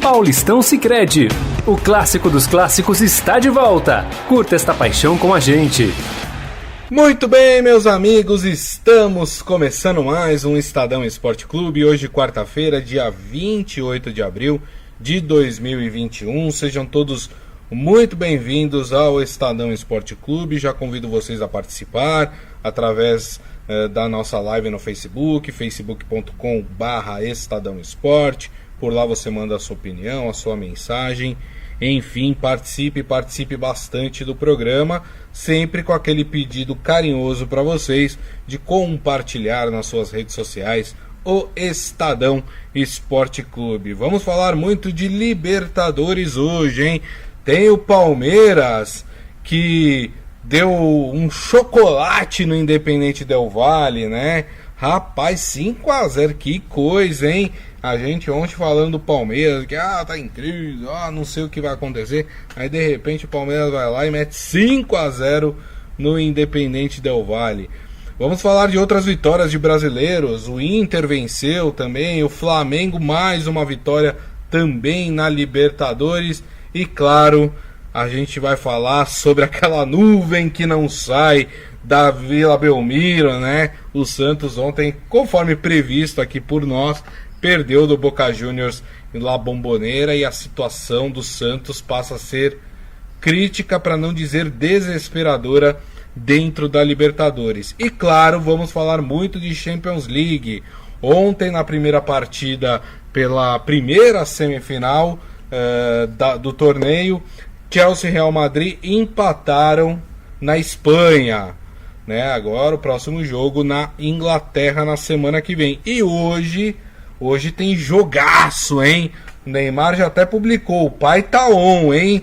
Paulistão Sicredi. O clássico dos clássicos está de volta. Curta esta paixão com a gente. Muito bem, meus amigos, estamos começando mais um Estadão Esporte Clube. Hoje, quarta-feira, dia 28 de abril de 2021. Sejam todos muito bem-vindos ao Estadão Esporte Clube. Já convido vocês a participar através da nossa live no Facebook, facebook.com/Estadão Esporte. Por lá você manda a sua opinião, a sua mensagem. Enfim, participe bastante do programa, sempre com aquele pedido carinhoso para vocês de compartilhar nas suas redes sociais o Estadão Esporte Clube. Vamos falar muito de Libertadores hoje, hein? Tem o Palmeiras, que deu um chocolate no Independente Del Valle, né? Rapaz, 5-0, que coisa, hein? A gente ontem falando do Palmeiras, que tá em crise, não sei o que vai acontecer. Aí de repente o Palmeiras vai lá e mete 5-0 no Independente Del Valle. Vamos falar de outras vitórias de brasileiros. O Inter venceu também, o Flamengo mais uma vitória também na Libertadores. E claro, a gente vai falar sobre aquela nuvem que não sai da Vila Belmiro, né? O Santos ontem, conforme previsto aqui por nós, perdeu do Boca Juniors em La Bombonera e a situação do Santos passa a ser crítica, para não dizer desesperadora, dentro da Libertadores. E claro, vamos falar muito de Champions League. Ontem, na primeira partida pela primeira semifinal do torneio, Chelsea e Real Madrid empataram na Espanha, né? Agora o próximo jogo na Inglaterra na semana que vem. E hoje tem jogaço, hein? O Neymar já até publicou, o pai tá on, hein?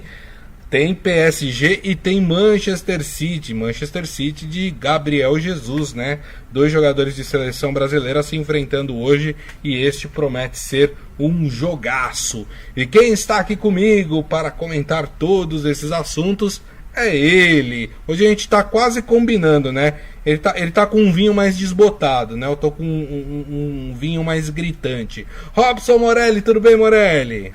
Tem PSG e tem Manchester City de Gabriel Jesus, né? 2 jogadores de seleção brasileira se enfrentando hoje e este promete ser um jogaço. E quem está aqui comigo para comentar todos esses assuntos é ele. Hoje a gente tá quase combinando, né? Ele tá com um vinho mais desbotado, né? Eu tô com um vinho mais gritante. Robson Morelli, tudo bem, Morelli?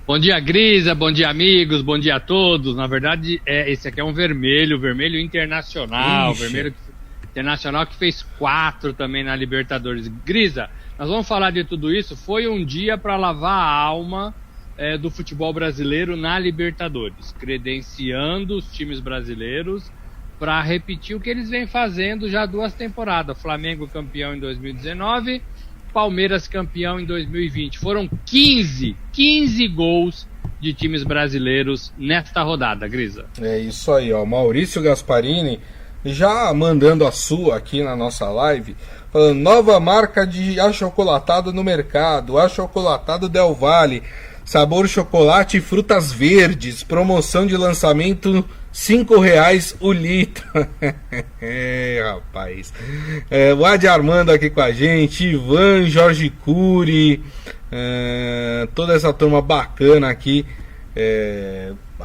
Bom dia, Grisa, bom dia, amigos, bom dia a todos. Na verdade, esse aqui é um vermelho internacional. Ixi. Vermelho internacional que fez 4 também na Libertadores. Grisa, nós vamos falar de tudo isso. Foi um dia para lavar a alma do futebol brasileiro na Libertadores, credenciando os times brasileiros para repetir o que eles vêm fazendo já 2 temporadas. Flamengo campeão em 2019, Palmeiras campeão em 2020. Foram 15 gols de times brasileiros nesta rodada, Grisa. É isso aí, ó. Maurício Gasparini já mandando a sua aqui na nossa live, falando: nova marca de achocolatado no mercado, achocolatado Del Valle, sabor chocolate e frutas verdes, promoção de lançamento R$5 o litro. Rapaz. O Adi Armando aqui com a gente, Ivan, Jorge Cury, toda essa turma bacana aqui,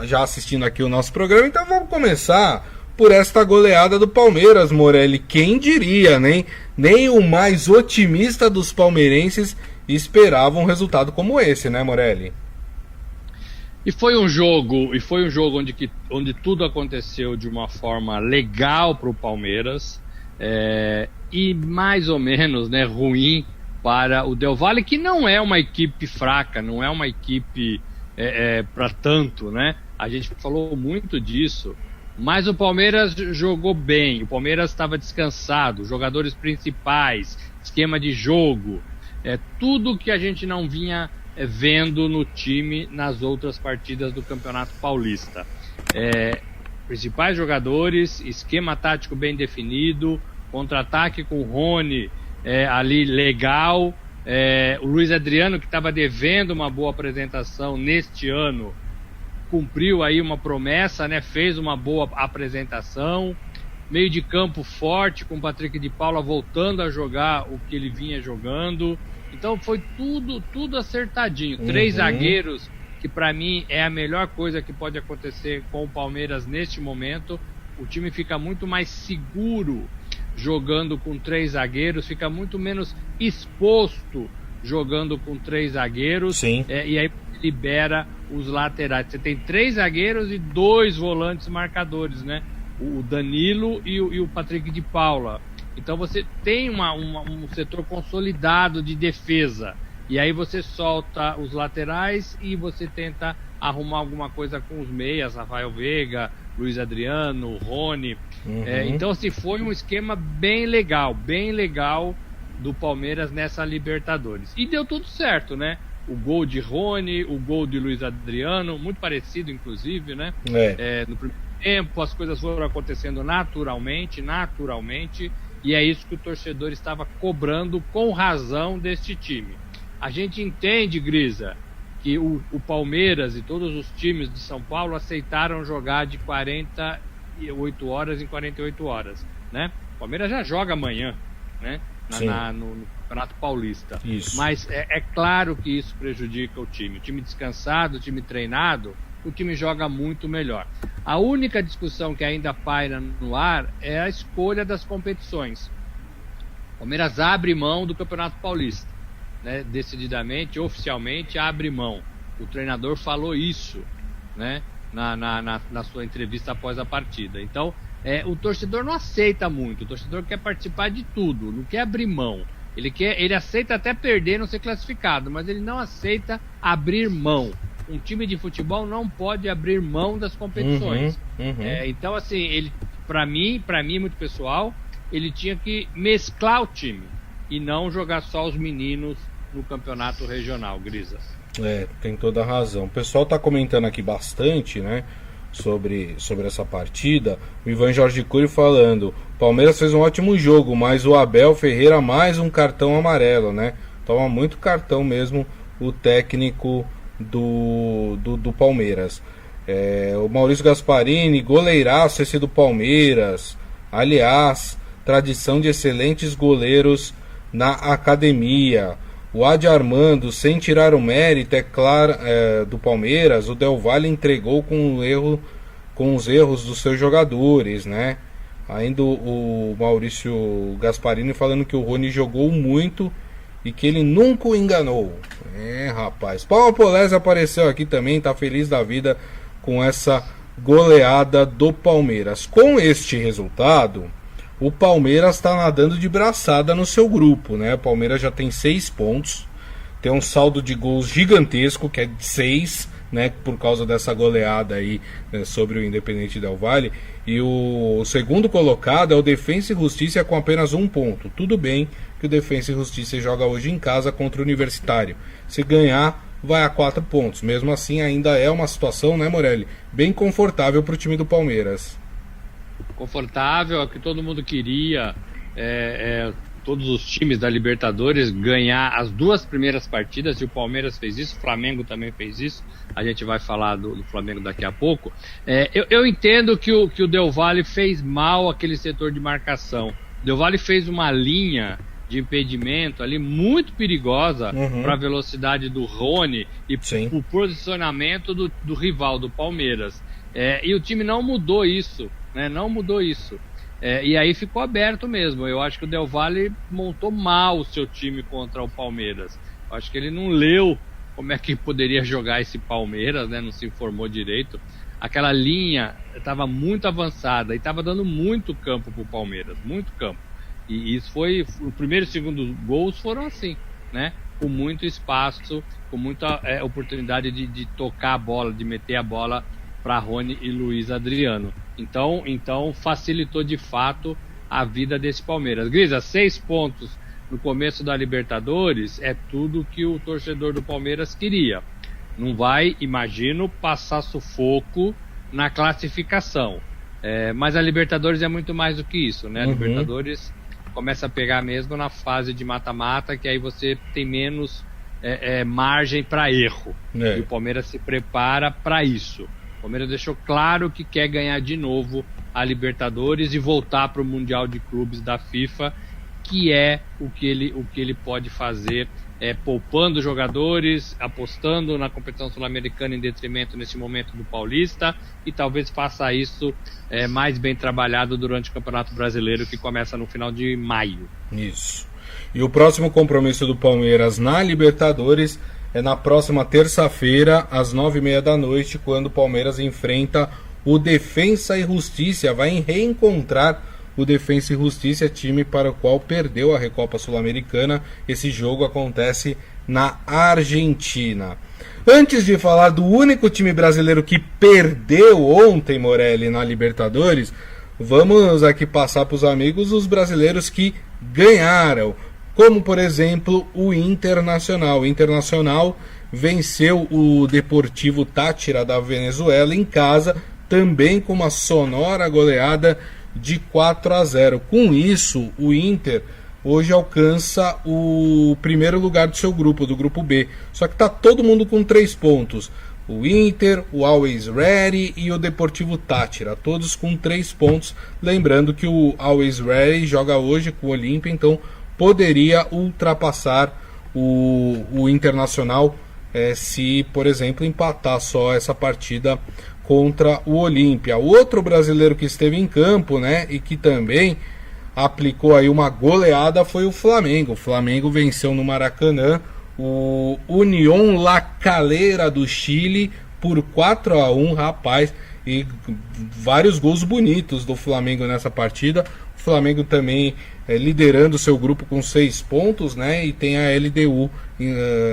já assistindo aqui o nosso programa. Então vamos começar por esta goleada do Palmeiras, Morelli. Quem diria, né? Nem o mais otimista dos palmeirenses esperava um resultado como esse, né, Morelli? E foi um jogo onde tudo aconteceu de uma forma legal para o Palmeiras, e mais ou menos, né, ruim para o Del Valle, que não é uma equipe fraca, não é uma equipe para tanto, né? A gente falou muito disso, mas o Palmeiras jogou bem, o Palmeiras estava descansado, jogadores principais, esquema de jogo, tudo que a gente não vinha vendo no time nas outras partidas do Campeonato Paulista. Principais jogadores, esquema tático bem definido, contra-ataque com o Rony ali legal, o Luiz Adriano, que estava devendo uma boa apresentação neste ano, cumpriu aí uma promessa, né? Fez uma boa apresentação, meio de campo forte, com o Patrick de Paula voltando a jogar o que ele vinha jogando. Então foi tudo acertadinho. 3 zagueiros, que para mim é a melhor coisa que pode acontecer com o Palmeiras neste momento. O time fica muito mais seguro jogando com 3 zagueiros, fica muito menos exposto jogando com 3 zagueiros. Sim. E aí libera os laterais. Você tem 3 zagueiros e 2 volantes marcadores, né? O Danilo e o Patrick de Paula. Então você tem um setor consolidado de defesa. E aí você solta os laterais e você tenta arrumar alguma coisa com os meias, Rafael Veiga, Luiz Adriano, Rony. Então assim, foi um esquema bem legal do Palmeiras nessa Libertadores. E deu tudo certo, né? O gol de Rony, o gol de Luiz Adriano, muito parecido inclusive, né? No primeiro tempo as coisas foram acontecendo naturalmente, e é isso que o torcedor estava cobrando com razão deste time. A gente entende, Grisa, que o Palmeiras e todos os times de São Paulo aceitaram jogar de 48 horas em 48 horas, né? O Palmeiras já joga amanhã, né? No Campeonato Paulista. Isso. Mas é claro que isso prejudica o time. O time descansado, o time treinado, o time joga muito melhor. A única discussão que ainda paira no ar é a escolha das competições. O Palmeiras abre mão do Campeonato Paulista, né? Decididamente, oficialmente abre mão. O treinador falou isso, né? Na sua entrevista após a partida. Então, o torcedor não aceita muito. O torcedor quer participar de tudo, não quer abrir mão. Ele aceita até perder, não ser classificado, mas ele não aceita abrir mão. Um time de futebol não pode abrir mão das competições. Então, assim, ele, para mim, muito pessoal, ele tinha que mesclar o time e não jogar só os meninos no campeonato regional, Grisa. Tem toda a razão. O pessoal está comentando aqui bastante, né, sobre essa partida. O Ivan Jorge Cury falando: Palmeiras fez um ótimo jogo, mas o Abel Ferreira mais um cartão amarelo, né? Toma muito cartão mesmo o técnico do Palmeiras. O Maurício Gasparini: goleiraço esse do Palmeiras. Aliás, tradição de excelentes goleiros na academia. O Adi Armando: sem tirar o mérito, é claro, do Palmeiras, o Del Valle entregou com os erros dos seus jogadores, né? Ainda o Maurício Gasparini falando que o Rony jogou muito e que ele nunca o enganou. Rapaz. Paulo Polese apareceu aqui também, tá feliz da vida com essa goleada do Palmeiras. Com este resultado, o Palmeiras está nadando de braçada no seu grupo, né? O Palmeiras já tem 6 pontos, tem um saldo de gols gigantesco, que é de 6, né? Por causa dessa goleada aí, né, sobre o Independente Del Valle. E o segundo colocado é o Defensa e Justiça com apenas 1 ponto. Tudo bem que o Defensa e Justiça joga hoje em casa contra o Universitário. Se ganhar, vai a 4 pontos. Mesmo assim, ainda é uma situação, né, Morelli, bem confortável para o time do Palmeiras. Confortável, é o que todo mundo queria. Todos os times da Libertadores ganhar as 2 primeiras partidas, e o Palmeiras fez isso, o Flamengo também fez isso. A gente vai falar do Flamengo daqui a pouco. Eu entendo que o Del Valle fez mal aquele setor de marcação. O Del Valle fez uma linha de impedimento ali muito perigosa para a velocidade do Rony e o posicionamento do rival, do Palmeiras. E o time não mudou isso, né? Não mudou isso. E aí ficou aberto mesmo. Eu acho que o Del Valle montou mal o seu time contra o Palmeiras. Eu acho que ele não leu como é que poderia jogar esse Palmeiras, né? Não se informou direito. Aquela linha estava muito avançada e estava dando muito campo para o Palmeiras, muito campo. E isso foi, o primeiro e segundo gols foram assim, né? Com muito espaço, com muita oportunidade de tocar a bola, de meter a bola para Rony e Luiz Adriano. Então facilitou de fato a vida desse Palmeiras. Grisa, 6 pontos no começo da Libertadores é tudo que o torcedor do Palmeiras queria. Não vai, imagino, passar sufoco na classificação. Mas a Libertadores é muito mais do que isso, né? A Libertadores começa a pegar mesmo na fase de mata-mata, que aí você tem menos margem para erro. E o Palmeiras se prepara para isso. O Palmeiras deixou claro que quer ganhar de novo a Libertadores e voltar para o Mundial de Clubes da FIFA, que é o que ele pode fazer, poupando jogadores, apostando na competição sul-americana em detrimento nesse momento do Paulista, e talvez faça isso mais bem trabalhado durante o Campeonato Brasileiro, que começa no final de maio. Isso. E o próximo compromisso do Palmeiras na Libertadores é na próxima terça-feira, às 9h30 da noite, quando o Palmeiras enfrenta o Defensa e Justiça, vai reencontrar o Defensa e Justiça, time para o qual perdeu a Recopa Sul-Americana. Esse jogo acontece na Argentina. Antes de falar do único time brasileiro que perdeu ontem, Morelli, na Libertadores, vamos aqui passar para os amigos os brasileiros que ganharam, como por exemplo o Internacional. O Internacional venceu o Deportivo Táchira da Venezuela em casa, também com uma sonora goleada de 4-0. Com isso, o Inter hoje alcança o primeiro lugar do seu grupo, do grupo B. Só que está todo mundo com 3 pontos. O Inter, o Always Ready e o Deportivo Táchira, todos com 3 pontos. Lembrando que o Always Ready joga hoje com o Olímpia, então poderia ultrapassar o Internacional se, por exemplo, empatar só essa partida contra o Olímpia. Outro brasileiro que esteve em campo, né, e que também aplicou aí uma goleada foi o Flamengo. O Flamengo venceu no Maracanã o Unión La Calera do Chile por 4-1, rapaz, e vários gols bonitos do Flamengo nessa partida. O Flamengo também liderando seu grupo com 6 pontos, né, e tem a LDU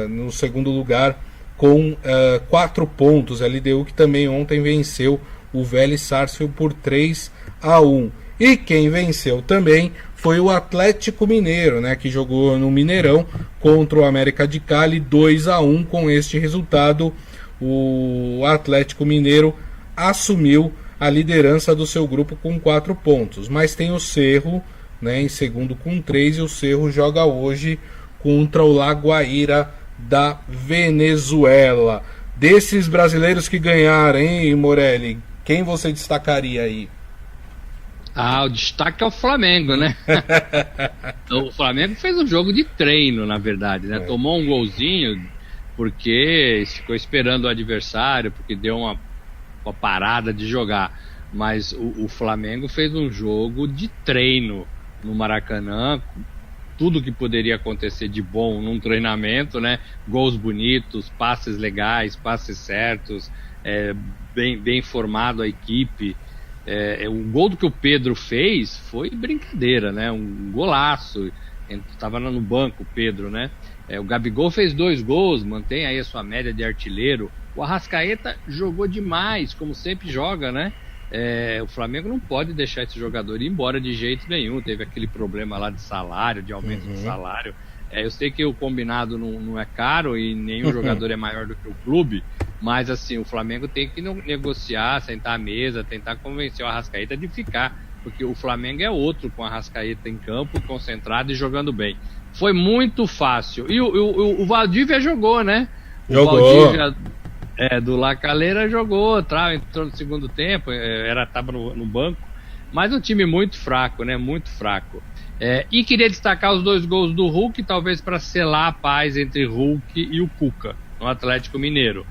no segundo lugar com 4 pontos. A LDU que também ontem venceu o Vélez Sarsfield por 3-1. E quem venceu também foi o Atlético Mineiro, né, que jogou no Mineirão contra o América de Cali 2-1. Com este resultado, o Atlético Mineiro assumiu a liderança do seu grupo com 4 pontos. Mas tem o Cerro, né, em segundo com 3, e o Cerro joga hoje contra o Laguaira da Venezuela. Desses brasileiros que ganharam, hein, Morelli, quem você destacaria aí? O destaque é o Flamengo, né? O Flamengo fez um jogo de treino, na verdade, né? Tomou um golzinho porque ficou esperando o adversário, porque deu uma parada de jogar. Mas o Flamengo fez um jogo de treino no Maracanã, tudo que poderia acontecer de bom num treinamento, né? Gols bonitos, passes legais, passes certos, bem formado a equipe. O gol que o Pedro fez foi brincadeira, né? Um golaço. Estava no banco o Pedro, né? O Gabigol fez 2 gols, mantém aí a sua média de artilheiro. O Arrascaeta jogou demais, como sempre joga, né? O Flamengo não pode deixar esse jogador ir embora de jeito nenhum. Teve aquele problema lá de salário, de aumento de salário. Eu sei que o combinado não é caro e nenhum jogador é maior do que o clube, mas assim, o Flamengo tem que negociar, sentar à mesa, tentar convencer o Arrascaeta de ficar, porque o Flamengo é outro com o Arrascaeta em campo, concentrado e jogando bem. Foi muito fácil. E o Valdívia jogou, né? Jogou. O Valdívia do La Calera jogou, entrou no segundo tempo, estava no banco, mas um time muito fraco, né? Muito fraco. E queria destacar os 2 gols do Hulk, talvez para selar a paz entre Hulk e o Cuca no Atlético Mineiro.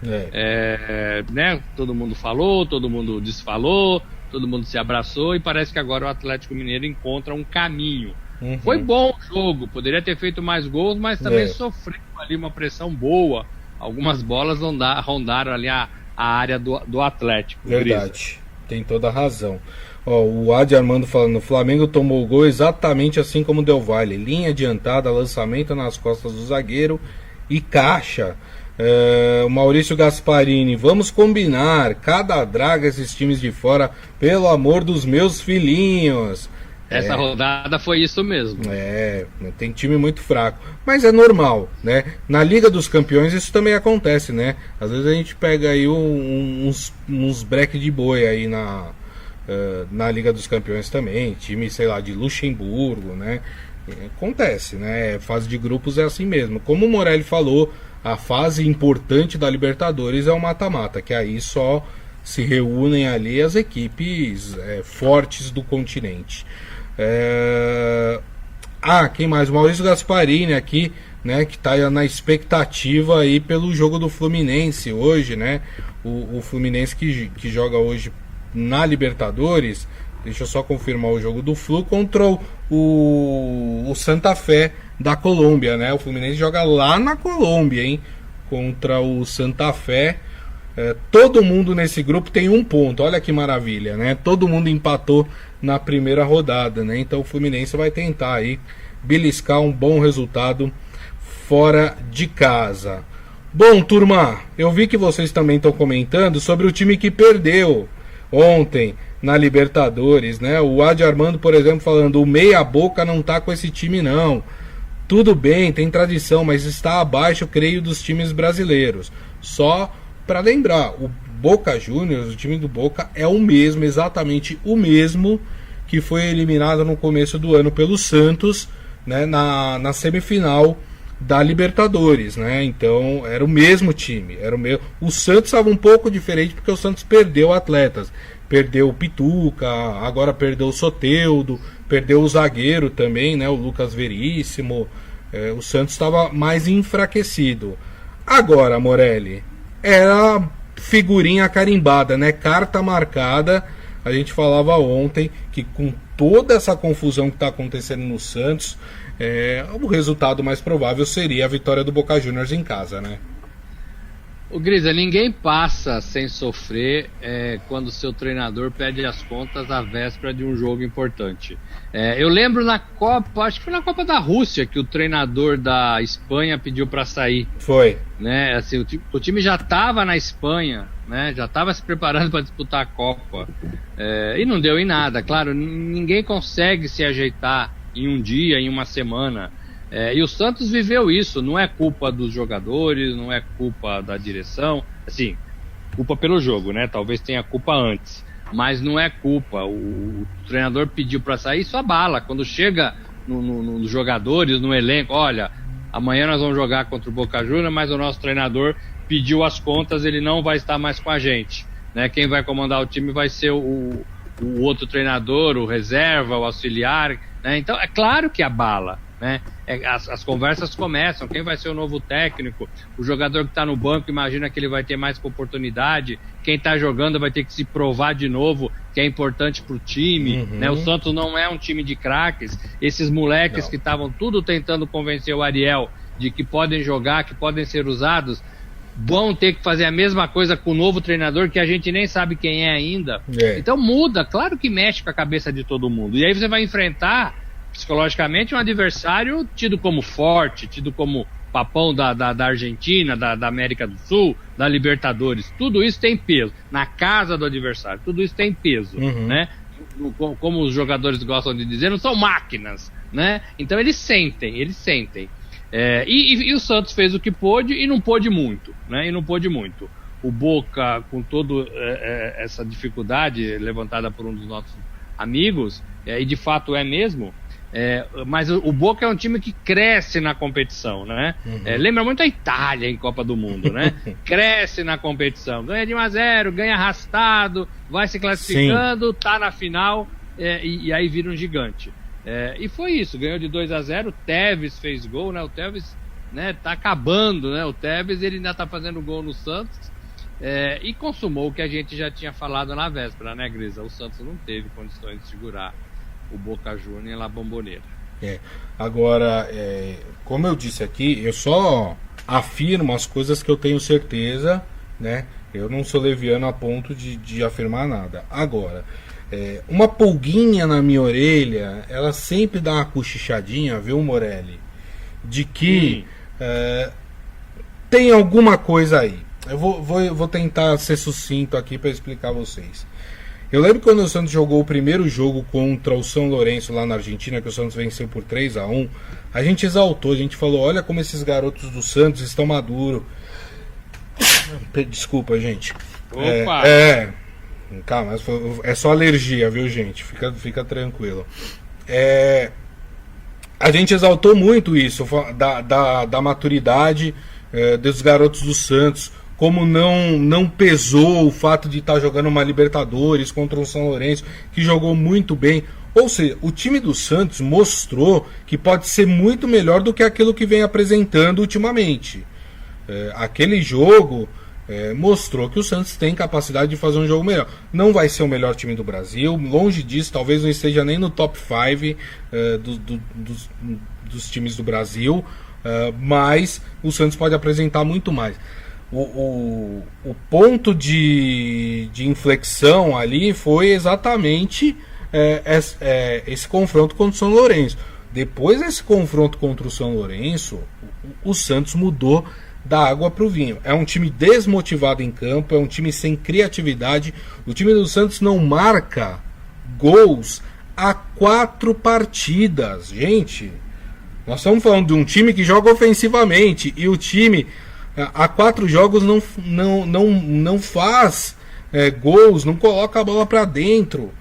Né? Todo mundo falou, todo mundo desfalou, todo mundo se abraçou, e parece que agora o Atlético Mineiro encontra um caminho. Foi bom o jogo, poderia ter feito mais gols, mas também sofreu ali uma pressão boa. Algumas bolas rondaram ali a área do Atlético. Verdade, Grisa. Tem toda a razão. O Adi Armando falando: o Flamengo tomou o gol exatamente assim como o Del Valle, linha adiantada, lançamento nas costas do zagueiro e caixa. O Maurício Gasparini: vamos combinar, cada draga esses times de fora, pelo amor dos meus filhinhos. Essa rodada foi isso mesmo. Tem time muito fraco, mas é normal, né? Na Liga dos Campeões isso também acontece, né? Às vezes a gente pega aí uns break de boi aí na Liga dos Campeões também, time, sei lá, de Luxemburgo, né? Acontece, né? Fase de grupos é assim mesmo. Como o Morelli falou, a fase importante da Libertadores é o mata-mata, que aí só se reúnem ali as equipes fortes do continente. Quem mais? O Maurício Gasparini aqui, né, que está na expectativa aí pelo jogo do Fluminense hoje, né? O Fluminense que joga hoje na Libertadores. Deixa eu só confirmar o jogo do Flu contra o Santa Fé da Colômbia, né? O Fluminense joga lá na Colômbia, hein? contra o Santa Fé. Todo mundo nesse grupo tem um ponto, olha que maravilha, né? Todo mundo empatou na primeira rodada, né? Então o Fluminense vai tentar aí beliscar um bom resultado fora de casa. Bom, turma, eu vi que vocês também estão comentando sobre o time que perdeu ontem na Libertadores, né? O Adi Armando, por exemplo, falando: o meia boca não tá com esse time não. Tudo bem, tem tradição, mas está abaixo, creio, dos times brasileiros. Só para lembrar, o Boca Juniors, o time do Boca, é o mesmo, exatamente o mesmo que foi eliminado no começo do ano pelo Santos, né, na semifinal da Libertadores, né? Então era o mesmo time, era o mesmo. O Santos estava um pouco diferente porque o Santos perdeu atletas, perdeu o Pituca, agora perdeu o Soteldo, perdeu o zagueiro também, né, o Lucas Veríssimo. O Santos estava mais enfraquecido. Agora, Morelli, era figurinha carimbada, né? Carta marcada. A gente falava ontem que com toda essa confusão que está acontecendo no Santos, o resultado mais provável seria a vitória do Boca Juniors em casa, né? O Grisa, ninguém passa sem sofrer quando seu treinador pede as contas à véspera de um jogo importante. Eu lembro na Copa, acho que foi na Copa da Rússia, que o treinador da Espanha pediu para sair. Foi. Né? Assim, o time já estava na Espanha, né? Já estava se preparando para disputar a Copa. E não deu em nada. Claro, ninguém consegue se ajeitar em um dia, em uma semana. E o Santos viveu isso. Não é culpa dos jogadores, não é culpa da direção. Assim, culpa pelo jogo, né? Talvez tenha culpa antes, mas não é culpa. O treinador pediu para sair, isso abala. Quando chega nos jogadores, no elenco: olha, amanhã nós vamos jogar contra o Boca Juniors, mas o nosso treinador pediu as contas, ele não vai estar mais com a gente, né? Quem vai comandar o time vai ser o outro treinador, o reserva, o auxiliar, né? Então é claro que abala, né? As conversas começam: quem vai ser o novo técnico? O jogador que está no banco imagina que ele vai ter mais oportunidade, quem está jogando vai ter que se provar de novo que é importante para o time, né? O Santos não é um time de craques. Esses moleques que estavam tudo tentando convencer o Ariel de que podem jogar, que podem ser usados, vão ter que fazer a mesma coisa com o novo treinador, que a gente nem sabe quem é ainda. Então muda, claro que mexe com a cabeça de todo mundo. E aí você vai enfrentar psicologicamente um adversário tido como forte, tido como papão da Argentina, da América do Sul, da Libertadores. Tudo isso tem peso na casa do adversário, tudo isso tem peso, né? Como os jogadores gostam de dizer, não são máquinas, né? Então eles sentem. E o Santos fez o que pôde e não pôde muito, né? O Boca, com toda essa dificuldade levantada por um dos nossos amigos, e de fato é mesmo. Mas o Boca é um time que cresce na competição, né? Lembra muito a Itália em Copa do Mundo, né? Cresce na competição, ganha de 1-0, ganha arrastado, vai se classificando, tá na final, e aí vira um gigante. E foi isso, ganhou de 2-0, o Tevez fez gol, né? O Tevez, né, tá acabando, né? O Tevez, ele ainda tá fazendo gol no Santos, e consumou o que a gente já tinha falado na véspera, né, Grisa? O Santos não teve condições de segurar o Boca Juniors na Bomboneira. Agora, como eu disse aqui, eu só afirmo as coisas que eu tenho certeza, né? Eu não sou leviano a ponto de afirmar nada. Agora, uma pulguinha na minha orelha, ela sempre dá uma cochichadinha, viu, Morelli? De que tem alguma coisa aí. Eu vou tentar ser sucinto aqui para explicar a vocês. Eu lembro quando o Santos jogou o primeiro jogo contra o São Lourenço lá na Argentina, que o Santos venceu por 3-1, a gente exaltou, a gente falou: olha como esses garotos do Santos estão maduros. Desculpa, gente. Opa! Calma, é só alergia, viu, gente? Fica tranquilo. A gente exaltou muito isso, da maturidade dos garotos do Santos, como não pesou o fato de estar jogando uma Libertadores contra o São Lourenço, que jogou muito bem. Ou seja, o time do Santos mostrou que pode ser muito melhor do que aquilo que vem apresentando ultimamente. Aquele jogo mostrou que o Santos tem capacidade de fazer um jogo melhor. Não vai ser o melhor time do Brasil, longe disso, talvez não esteja nem no top 5 dos times do Brasil, mas o Santos pode apresentar muito mais. O ponto de inflexão ali foi exatamente esse confronto contra o São Lourenço. Depois desse confronto contra o São Lourenço, o Santos mudou da água para o vinho. É um time desmotivado em campo, é um time sem criatividade. O time do Santos não marca gols há 4 partidas. Gente, nós estamos falando de um time que joga ofensivamente e o time há 4 jogos não faz gols, não coloca a bola para dentro.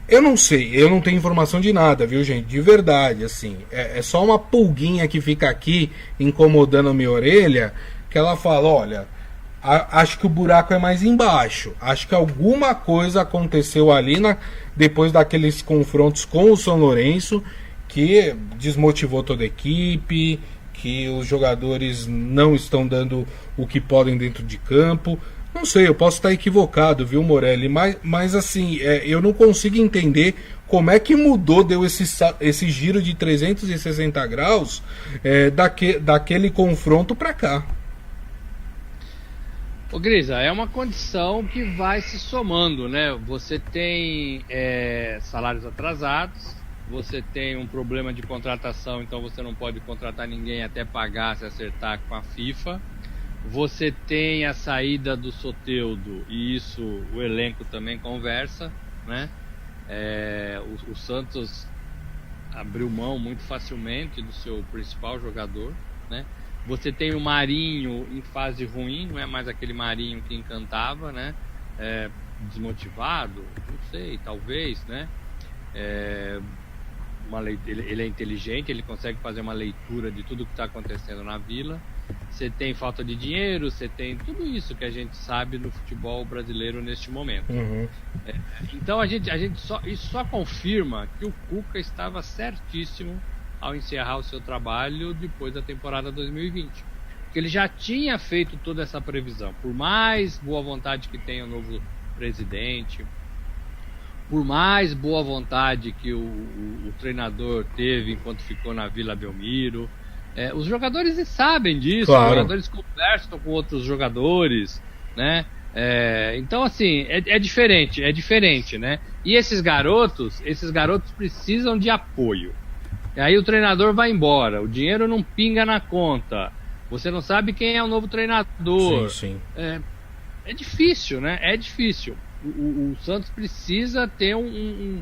Eu não sei, eu não tenho informação de nada, viu, gente? De verdade, assim, é só uma pulguinha que fica aqui incomodando a minha orelha, que ela fala, olha, acho que o buraco é mais embaixo, acho que alguma coisa aconteceu ali depois daqueles confrontos com o São Lourenço, que desmotivou toda a equipe, que os jogadores não estão dando o que podem dentro de campo. Não sei, eu posso estar equivocado, viu, Morelli? Mas assim, eu não consigo entender como é que mudou, deu esse giro de 360 graus daquele confronto para cá. Ô Grisa, é uma condição que vai se somando, né? Você tem salários atrasados, você tem um problema de contratação, então você não pode contratar ninguém até pagar, se acertar com a FIFA. Você tem a saída do Soteldo, e isso o elenco também conversa, né? O Santos abriu mão muito facilmente do seu principal jogador, né? Você tem o Marinho em fase ruim, não é mais aquele Marinho que encantava, né? Desmotivado, não sei, talvez, né? Ele é inteligente, ele consegue fazer uma leitura de tudo que está acontecendo na Vila. Você tem falta de dinheiro, você tem tudo isso que a gente sabe no futebol brasileiro neste momento. Uhum. Então isso só confirma que o Cuca estava certíssimo ao encerrar o seu trabalho depois da temporada 2020. Porque ele já tinha feito toda essa previsão. Por mais boa vontade que tenha o novo presidente, por mais boa vontade que o treinador teve enquanto ficou na Vila Belmiro, os jogadores sabem disso, claro. Os jogadores conversam com outros jogadores, né? Então assim, é diferente, né? E esses garotos precisam de apoio. E aí o treinador vai embora, o dinheiro não pinga na conta, você não sabe quem é o novo treinador. Sim. É difícil, né? É difícil. O Santos precisa ter um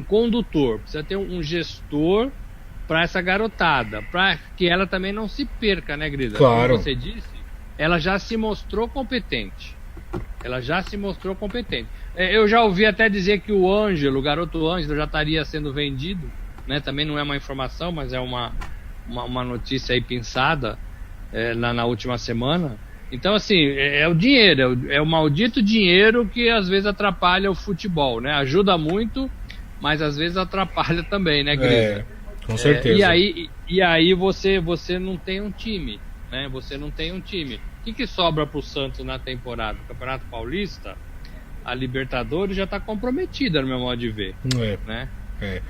condutor, precisa ter um gestor para essa garotada, para que ela também não se perca, né, Grisa? Claro. Como você disse, ela já se mostrou competente. Eu já ouvi até dizer que o garoto Ângelo, já estaria sendo vendido, né? Também não é uma informação, mas é uma notícia aí pensada na última semana. Então, assim, é o dinheiro, é o maldito dinheiro que às vezes atrapalha o futebol, né? Ajuda muito, mas às vezes atrapalha também, né, Grisa? Com certeza. E aí você não tem um time, né? Você não tem um time. O que sobra pro Santos na temporada? O Campeonato Paulista, a Libertadores já está comprometida, no meu modo de ver. Né?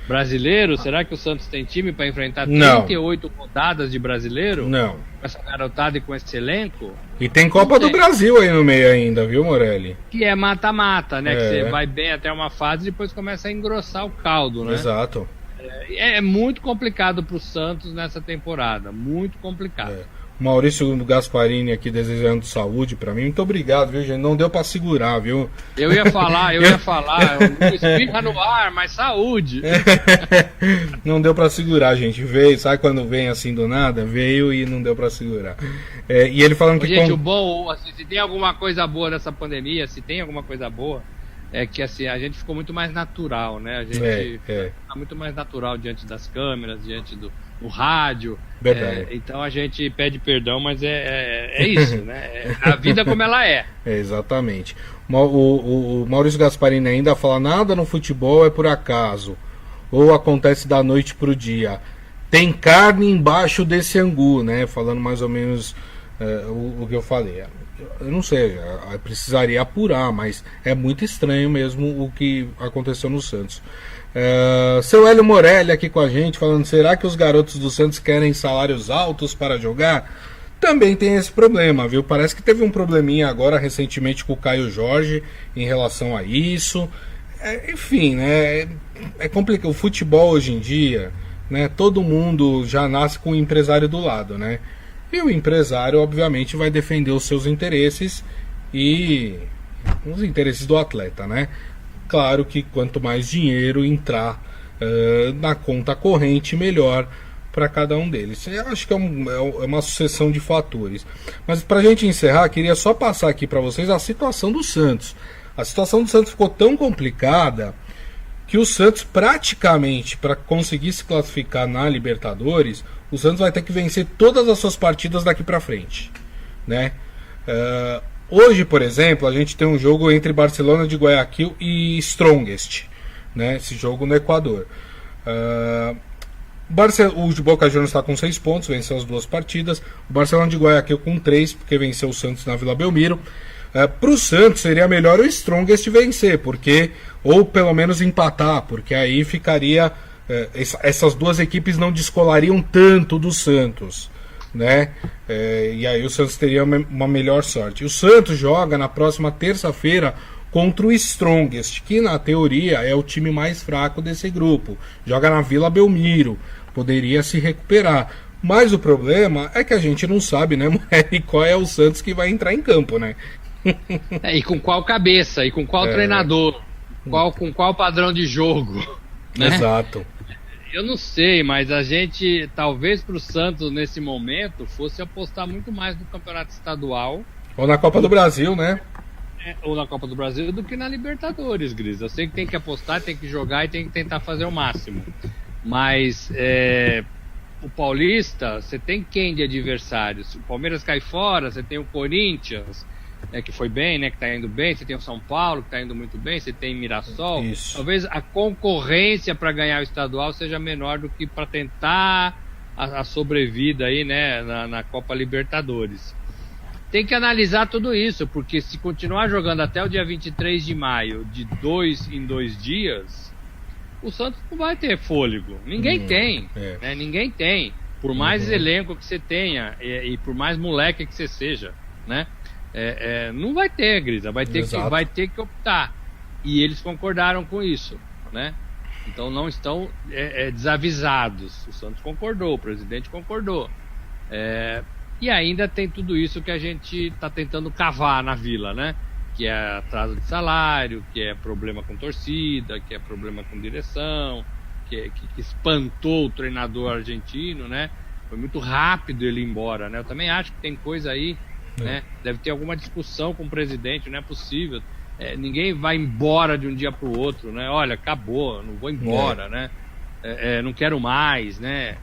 Brasileiro, será que o Santos tem time para enfrentar 38 rodadas de brasileiro? Não. Com essa garotada e com esse elenco? E tem Copa do Brasil aí no meio ainda, viu, Morelli? Que é mata-mata, né? Que você vai bem até uma fase e depois começa a engrossar o caldo, né? Exato. É muito complicado pro Santos nessa temporada, muito complicado. Maurício Gasparini aqui desejando saúde pra mim. Muito obrigado, viu, gente? Não deu pra segurar, viu? Eu ia falar, explica no ar, mas saúde. Não deu pra segurar, gente. Veio, sabe quando vem assim do nada? Veio e não deu pra segurar. E ele falando que... Gente, o bom, assim, se tem alguma coisa boa nessa pandemia, se tem alguma coisa boa, é que assim, a gente ficou muito mais natural, né? A gente tá muito mais natural diante das câmeras, diante do rádio. Então a gente pede perdão, mas é isso, né? A vida como ela é. Exatamente. O Maurício Gasparini ainda fala: nada no futebol é por acaso, ou acontece da noite pro dia. Tem carne embaixo desse angu, né? Falando mais ou menos o que eu falei. Eu não sei, precisaria apurar, mas é muito estranho mesmo o que aconteceu no Santos. Seu Hélio Morelli aqui com a gente falando: será que os garotos do Santos querem salários altos para jogar? Também tem esse problema, viu? Parece que teve um probleminha agora recentemente com o Caio Jorge em relação a isso. Enfim, né? É complicado. O futebol hoje em dia, né? Todo mundo já nasce com o empresário do lado, né? E o empresário, obviamente, vai defender os seus interesses e os interesses do atleta, né? Claro que quanto mais dinheiro entrar na conta corrente, melhor para cada um deles. Eu acho que é uma sucessão de fatores. Mas para a gente encerrar, queria só passar aqui para vocês a situação do Santos. A situação do Santos ficou tão complicada que o Santos praticamente, para conseguir se classificar na Libertadores, o Santos vai ter que vencer todas as suas partidas daqui para frente, né? Hoje, por exemplo, a gente tem um jogo entre Barcelona de Guayaquil e Strongest, né? Esse jogo no Equador. O de Boca Juniors está com 6 pontos, venceu as 2 partidas. O Barcelona de Guayaquil com 3, porque venceu o Santos na Vila Belmiro. Para o Santos seria melhor o Strongest vencer, porque, ou pelo menos empatar, porque aí ficaria... essas 2 equipes não descolariam tanto do Santos, né? E aí o Santos teria uma melhor sorte. O Santos joga na próxima terça-feira contra o Strongest, que na teoria é o time mais fraco desse grupo. Joga na Vila Belmiro, poderia se recuperar. Mas o problema é que a gente não sabe, né, Moreira, qual é o Santos que vai entrar em campo, né? E com qual cabeça, e com qual treinador, com qual padrão de jogo, né? Exato. Eu não sei, mas a gente, talvez para o Santos nesse momento, fosse apostar muito mais no campeonato estadual. Ou na Copa do Brasil, né? Ou na Copa do Brasil do que na Libertadores, Gris. Eu sei que tem que apostar, tem que jogar e tem que tentar fazer o máximo. Mas o Paulista, você tem quem de adversários? O Palmeiras cai fora, você tem o Corinthians, que foi bem, né, que tá indo bem, você tem o São Paulo, que tá indo muito bem, você tem Mirassol. Isso. Talvez a concorrência para ganhar o estadual seja menor do que para tentar a sobrevida aí, né, na Copa Libertadores. Tem que analisar tudo isso, porque se continuar jogando até o dia 23 de maio, de 2 em 2 dias, o Santos não vai ter fôlego. Ninguém tem, né? Ninguém tem. Por mais elenco que você tenha e por mais moleque que você seja, né? Não vai ter, Grisa, vai ter que optar. E eles concordaram com isso, né? Então não estão desavisados. O Santos concordou, o presidente concordou. E ainda tem tudo isso que a gente está tentando cavar na Vila, né? Que é atraso de salário, que é problema com torcida, que é problema com direção, que espantou o treinador argentino, né? Foi muito rápido ele ir embora, né? Eu também acho que tem coisa aí, né? Deve ter alguma discussão com o presidente, não é possível. Ninguém vai embora de um dia para o outro, né? Olha, acabou, não vou embora, né? Não quero mais, né?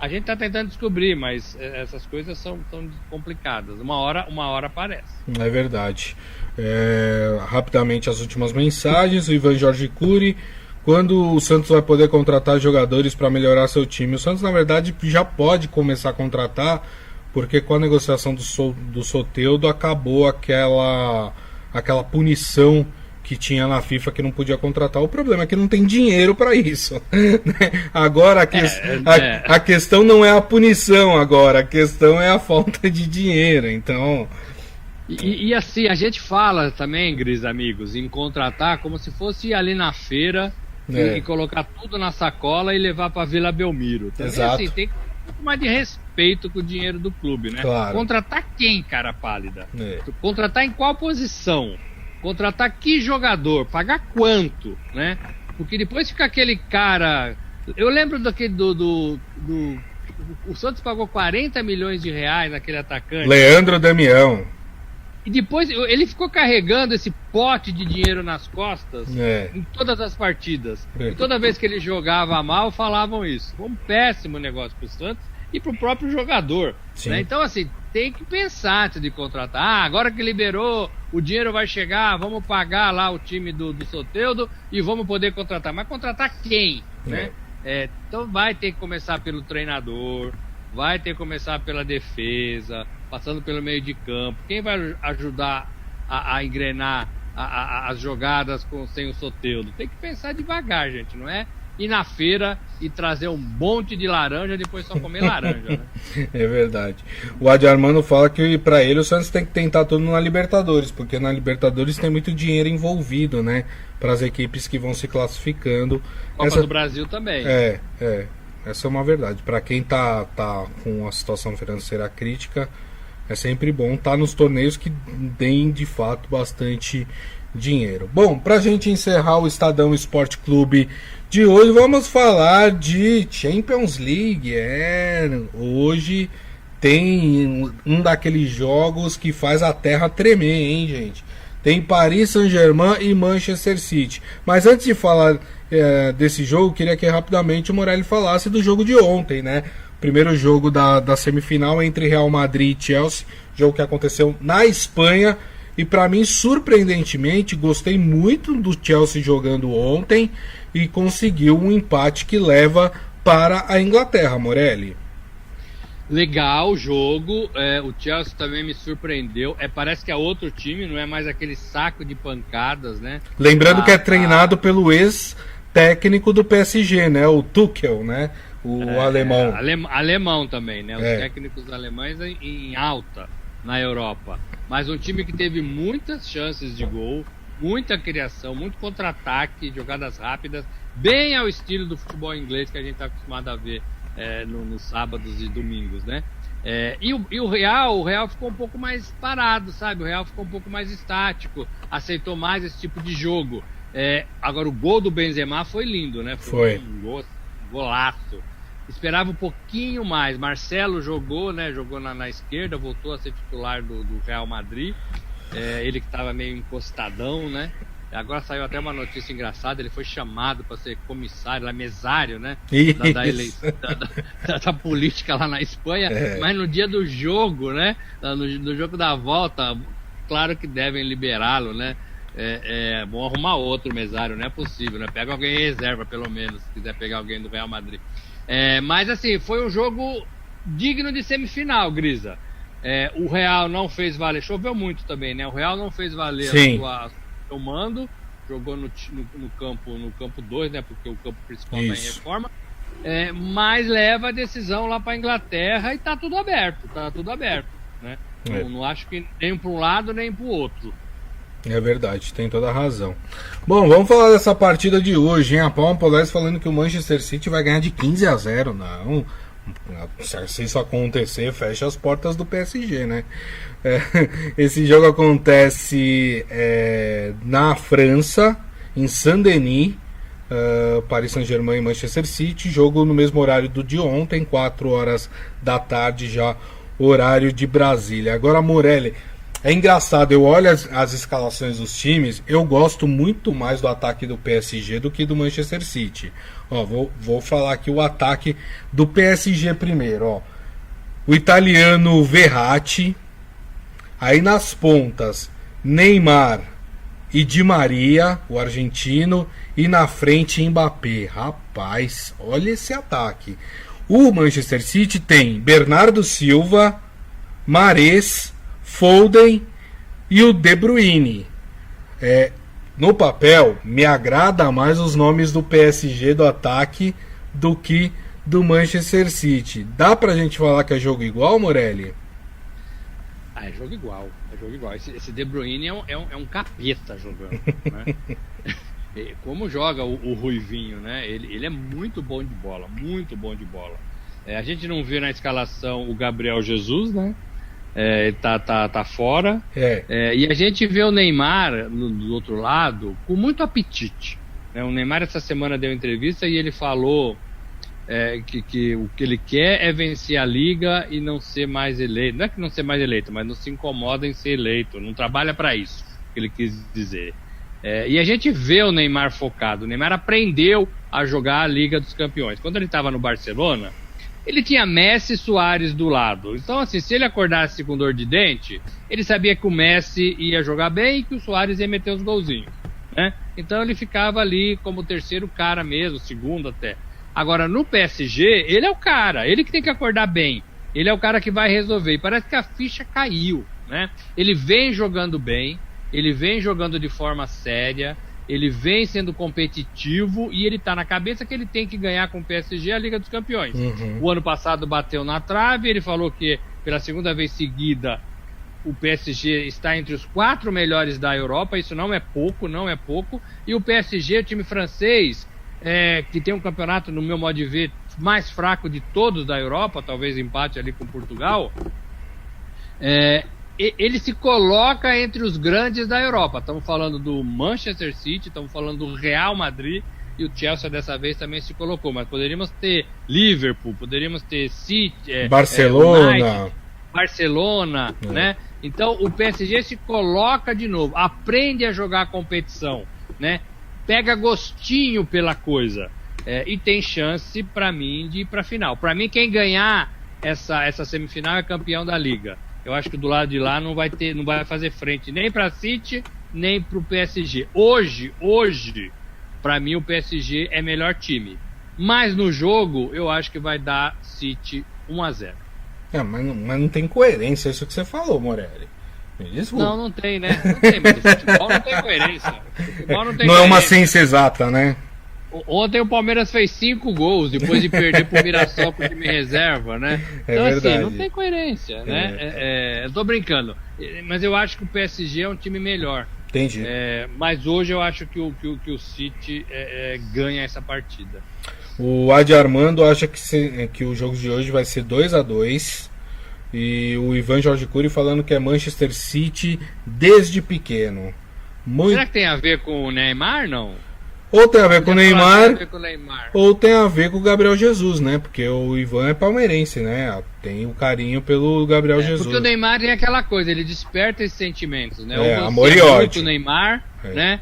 A gente está tentando descobrir, mas essas coisas são tão complicadas. Uma hora aparece. É verdade. Rapidamente as últimas mensagens. O Ivan Jorge Cury: quando o Santos vai poder contratar jogadores para melhorar seu time? O Santos, na verdade, já pode começar a contratar, porque com a negociação do Soteldo acabou aquela punição que tinha na FIFA, que não podia contratar. O problema é que não tem dinheiro para isso, né? Agora a questão não é a punição, agora a questão é a falta de dinheiro. Então e assim, a gente fala também, Gris, amigos, em contratar como se fosse ir ali na feira e colocar tudo na sacola e levar para Vila Belmiro. Também, exato. Assim, tem que ter um pouco mais de respeito com o dinheiro do clube, né? Claro. Contratar quem, cara pálida? Contratar em qual posição? Contratar que jogador? Pagar quanto, né? Porque depois fica aquele cara... Eu lembro daquele o Santos pagou 40 milhões de reais naquele atacante. Leandro Damião. E depois ele ficou carregando esse pote de dinheiro nas costas em todas as partidas. E toda vez que ele jogava mal, falavam isso. Foi um péssimo negócio pro Santos e pro próprio jogador, né? Então, assim, tem que pensar antes de contratar. Agora que liberou, o dinheiro vai chegar, vamos pagar lá o time do Soteldo e vamos poder contratar. Mas contratar quem, né? Então vai ter que começar pelo treinador, vai ter que começar pela defesa, passando pelo meio de campo. Quem vai ajudar a engrenar as jogadas sem o Soteldo? Tem que pensar devagar, gente, não é ir na feira e trazer um monte de laranja e depois só comer laranja, né? É verdade. O Adi Armando fala que pra ele o Santos tem que tentar tudo na Libertadores, porque na Libertadores tem muito dinheiro envolvido, né? Para as equipes que vão se classificando. Copa do Brasil também. Essa é uma verdade. Para quem tá com a situação financeira crítica, é sempre bom estar nos torneios que deem de fato bastante dinheiro. Bom, pra gente encerrar o Estadão Esporte Clube de hoje, vamos falar de Champions League. Hoje tem um daqueles jogos que faz a terra tremer, hein, gente? Tem Paris Saint-Germain e Manchester City. Mas antes de falar desse jogo, queria que rapidamente o Morelli falasse do jogo de ontem, né? Primeiro jogo da semifinal entre Real Madrid e Chelsea, jogo que aconteceu na Espanha. E para mim, surpreendentemente, gostei muito do Chelsea jogando ontem e conseguiu um empate que leva para a Inglaterra, Morelli. Legal o jogo, o Chelsea também me surpreendeu. Parece que é outro time, não é mais aquele saco de pancadas, né? Lembrando que é treinado pelo ex-técnico do PSG, né? O Tuchel, né? O alemão. Alemão também, né? Os técnicos alemães em alta na Europa. Mas um time que teve muitas chances de gol, muita criação, muito contra-ataque, jogadas rápidas, bem ao estilo do futebol inglês que a gente está acostumado a ver nos sábados e domingos, né? E o Real ficou um pouco mais parado, sabe? O Real ficou um pouco mais estático, aceitou mais esse tipo de jogo. Agora o gol do Benzema foi lindo, né? Foi um golaço. Esperava um pouquinho mais. Marcelo jogou, né? Jogou na esquerda, voltou a ser titular do Real Madrid. Ele que estava meio encostadão, né? Agora saiu até uma notícia engraçada. Ele foi chamado para ser comissário, mesário, né? Da política lá na Espanha. Mas no dia do jogo, né? No jogo da volta, claro que devem liberá-lo, né? Bom arrumar outro mesário, não é possível, né? Pega alguém em reserva, pelo menos, se quiser pegar alguém do Real Madrid. Mas assim, foi um jogo digno de semifinal, Grisa. O Real não fez valer, choveu muito também, né? O Real não fez valer o seu mando, jogou no campo 2, né? Porque o campo principal está em reforma. Mas leva a decisão lá para a Inglaterra e tá tudo aberto, né? Não acho que nem para um lado nem para o outro. É verdade, tem toda a razão. Bom, vamos falar dessa partida de hoje, hein? A Palma Polés falando que o Manchester City vai ganhar de 15-0. Não, se isso acontecer, fecha as portas do PSG, né? Esse jogo acontece na França, em Saint-Denis, Paris Saint-Germain e Manchester City. Jogo no mesmo horário do de ontem, 4 horas da tarde, já horário de Brasília. Agora, Morelli, é engraçado, eu olho as escalações dos times, eu gosto muito mais do ataque do PSG do que do Manchester City. Vou falar aqui o ataque do PSG primeiro. O italiano Verratti, aí nas pontas Neymar e Di Maria, o argentino, e na frente Mbappé. Rapaz, olha esse ataque. O Manchester City tem Bernardo Silva, Mahrez, Foden e o De Bruyne. No papel, me agrada mais os nomes do PSG do ataque do que do Manchester City. Dá pra gente falar que é jogo igual, Morelli? É jogo igual. Esse De Bruyne é um capeta jogando, né? Como joga o Ruivinho, né? Ele é muito bom de bola, a gente não vê na escalação o Gabriel Jesus, né? Tá fora. E a gente vê o Neymar do outro lado com muito apetite, né? O Neymar essa semana deu entrevista e ele falou que o que ele quer é vencer a Liga e não ser mais eleito. Não é que não ser mais eleito, mas não se incomoda em ser eleito, não trabalha para isso, que ele quis dizer. E a gente vê o Neymar focado. O Neymar aprendeu a jogar a Liga dos Campeões. Quando ele estava no Barcelona, ele tinha Messi e Suárez do lado. Então, assim, se ele acordasse com dor de dente, ele sabia que o Messi ia jogar bem e que o Suárez ia meter os golzinhos, né? Então ele ficava ali como terceiro cara mesmo, segundo até. Agora, no PSG, ele é o cara, ele que tem que acordar bem. Ele é o cara que vai resolver. E parece que a ficha caiu, né? Ele vem jogando bem, ele vem jogando de forma séria, ele vem sendo competitivo e ele tá na cabeça que ele tem que ganhar com o PSG a Liga dos Campeões. O ano passado bateu na trave, ele falou que pela segunda vez seguida o PSG está entre os 4 melhores da Europa, isso não é pouco, e o PSG, o time francês, que tem um campeonato, no meu modo de ver, mais fraco de todos da Europa, talvez empate ali com Portugal, ele se coloca entre os grandes da Europa. Estamos falando do Manchester City, estamos falando do Real Madrid, e o Chelsea dessa vez também se colocou, mas poderíamos ter Liverpool, poderíamos ter City, Barcelona, United, Barcelona, né? Então o PSG se coloca de novo, aprende a jogar a competição, né? Pega gostinho pela coisa, e tem chance, para mim, de ir para a final. Para mim, quem ganhar essa semifinal é campeão da Liga. Eu acho que do lado de lá não vai fazer frente nem para City, nem para o PSG. Hoje, para mim o PSG é melhor time. Mas no jogo, eu acho que vai dar City 1-0. Mas não tem coerência isso que você falou, Morelli. Me desculpa. Não tem, né? Não tem, mas o futebol não tem coerência. Não é uma ciência exata, né? Ontem o Palmeiras fez 5 gols depois de perder pro Mirassol com o time reserva, né? Então, assim, não tem coerência, né? Eu tô brincando. Mas eu acho que o PSG é um time melhor. Entendi. Mas hoje eu acho que o City ganha essa partida. O Adi Armando acha que o jogo de hoje vai ser 2-2. E o Ivan Jorge Cury falando que é Manchester City desde pequeno. Será que tem a ver com o Neymar, não? Ou tem a ver com o Neymar, ou tem a ver com o Gabriel Jesus, né? Porque o Ivan é palmeirense, né? Tem o carinho pelo Gabriel Jesus. Porque o Neymar tem aquela coisa, ele desperta esses sentimentos, né? Ou você amor e ódio. O Neymar, né?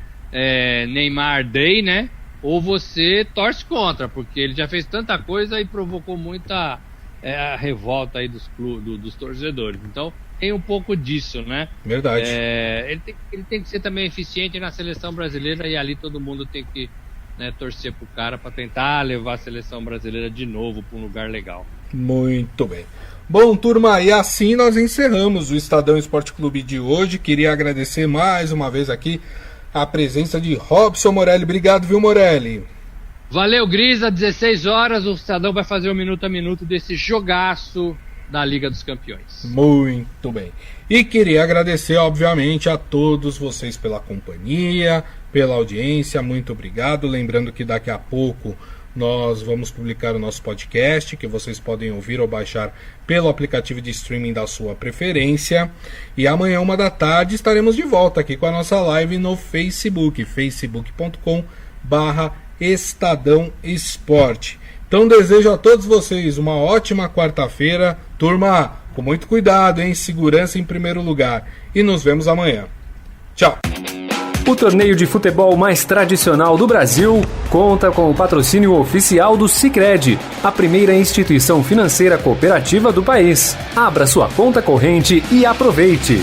Neymar Day, né? Ou você torce contra, porque ele já fez tanta coisa e provocou muita a revolta aí dos torcedores. Então tem um pouco disso, né? Verdade. Ele tem que ser também eficiente na seleção brasileira, e ali todo mundo tem que, né, torcer pro cara para tentar levar a seleção brasileira de novo para um lugar legal. Muito bem. Bom, turma, e assim nós encerramos o Estadão Esporte Clube de hoje. Queria agradecer mais uma vez aqui a presença de Robson Morelli. Obrigado, viu, Morelli? Valeu, Grisa. 16 horas o Estadão vai fazer o minuto a minuto desse jogaço da Liga dos Campeões. Muito bem. E queria agradecer, obviamente, a todos vocês pela companhia, pela audiência. Muito obrigado. Lembrando que daqui a pouco nós vamos publicar o nosso podcast, que vocês podem ouvir ou baixar pelo aplicativo de streaming da sua preferência. E amanhã, 13h, estaremos de volta aqui com a nossa live no Facebook, facebook.com/Estadão Esporte. Então desejo a todos vocês uma ótima quarta-feira. Turma, com muito cuidado, hein? Segurança em primeiro lugar. E nos vemos amanhã. Tchau! O torneio de futebol mais tradicional do Brasil conta com o patrocínio oficial do Sicredi, a primeira instituição financeira cooperativa do país. Abra sua conta corrente e aproveite!